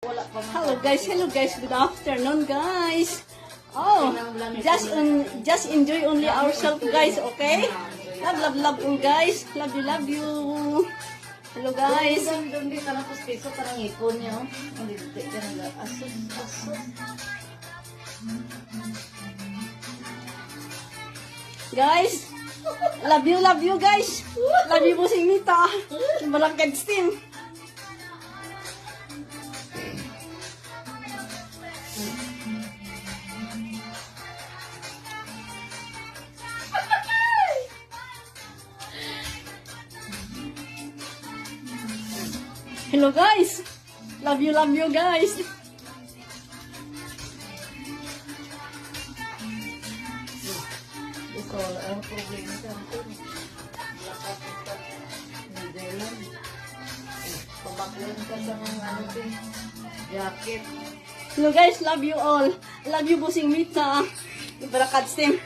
Hello guys, good afternoon guys. Oh, just enjoy only ourselves guys, okay? Love all guys. Love you. Hello guys. Doon di ka na pustiso, parang ipon niya. Ang dito ka na asus. Guys, love you guys. Love you Bossing Mita. Malangkad steam. Hello guys. Love you guys. Ito, ang problema ka. Pamaklan ka sa mga jacket. Hello guys, love you all. Love you Bossing Mita. Malangkad steam.